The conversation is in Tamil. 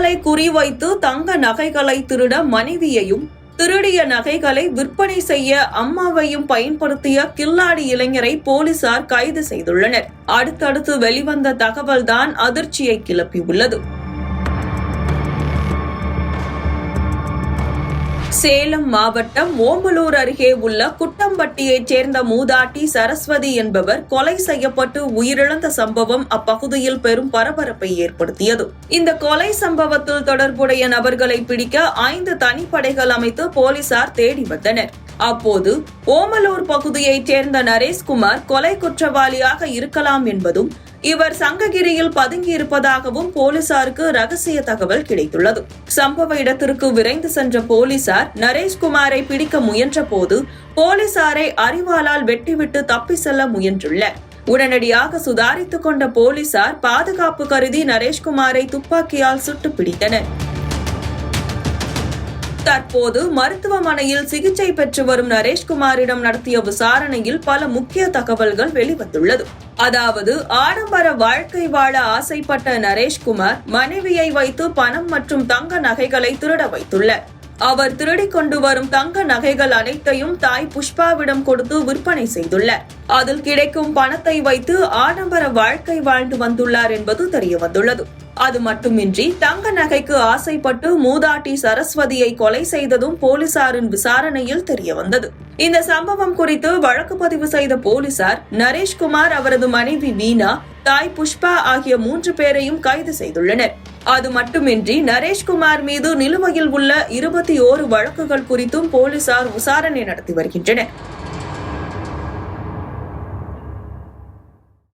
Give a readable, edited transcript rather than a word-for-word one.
பெண்களை குறிவைத்து தங்க நகைகளை திருட மனைவியையும் திருடிய நகைகளை விற்பனை செய்ய அம்மாவையும் பயன்படுத்திய கில்லாடி இளைஞரை போலீசார் கைது செய்துள்ளனர். அடுத்தடுத்து வெளிவந்த தகவல்தான் அதிர்ச்சியை கிளப்பியுள்ளது. சேலம் மாவட்டம் ஓமலூர் அருகே உள்ள குட்டம்பட்டியைச் சேர்ந்த மூதாட்டி சரஸ்வதி என்பவர் கொலை செய்யப்பட்டு உயிரிழந்த சம்பவம் அப்பகுதியில் பெரும் பரபரப்பை ஏற்படுத்தியது. இந்த கொலை சம்பவத்தில் தொடர்புடைய நபர்களை பிடிக்க 5 தனிப்படைகள் அமைத்து போலீசார் தேடி வந்தனர். அப்போது ஓமலூர் பகுதியைச் சேர்ந்த நரேஷ்குமார் கொலை குற்றவாளியாக இருக்கலாம் என்பதும் இவர் சங்ககிரியில் பதுங்கியிருப்பதாகவும் போலீசாருக்கு ரகசிய தகவல் கிடைத்துள்ளது. சம்பவ இடத்திற்கு விரைந்து சென்ற போலீசார் நரேஷ்குமாரை பிடிக்க முயன்ற போது போலீசாரை அரிவாளால் வெட்டிவிட்டு தப்பி செல்ல முயன்றுள்ளனர். உடனடியாக சுதாரித்துக் கொண்ட போலீசார் பாதுகாப்பு கருதி நரேஷ்குமாரை துப்பாக்கியால் சுட்டு பிடித்தனர். தற்போது மருத்துவமனையில் சிகிச்சை பெற்று வரும் நரேஷ்குமாரிடம் நடத்திய விசாரணையில் பல முக்கிய தகவல்கள் வெளிவந்துள்ளது. அதாவது, ஆடம்பர வாழ்க்கை வாழ ஆசைப்பட்ட நரேஷ்குமார் மனைவியை வைத்து பணம் மற்றும் தங்க நகைகளை திருட வைத்துள்ளார். அவர் திருடிக் கொண்டு வரும் தங்க நகைகள் அனைத்தையும் தாய் புஷ்பாவிடம் கொடுத்து விற்பனை செய்துள்ளார். அதில் கிடைக்கும் பணத்தை வைத்து ஆடம்பர வாழ்க்கை வாழ்ந்து வந்துள்ளார் என்பது தெரியவந்துள்ளது. அது மட்டுமின்றி தங்க நகைக்கு ஆசைப்பட்டு மூதாட்டி சரஸ்வதியை கொலை செய்ததும் போலீசாரின் விசாரணையில் தெரியவந்தது. இந்த சம்பவம் குறித்து வழக்கு பதிவு செய்த போலீசார் நரேஷ்குமார், அவரது மனைவி வீணா, தாய் புஷ்பா ஆகிய 3 பேரையும் கைது செய்துள்ளனர். அது மட்டுமின்றி நரேஷ்குமார் மீது நிலுவையில் உள்ள 21 வழக்குகள் குறித்தும் போலீசார் விசாரணை நடத்தி வருகின்றனர்.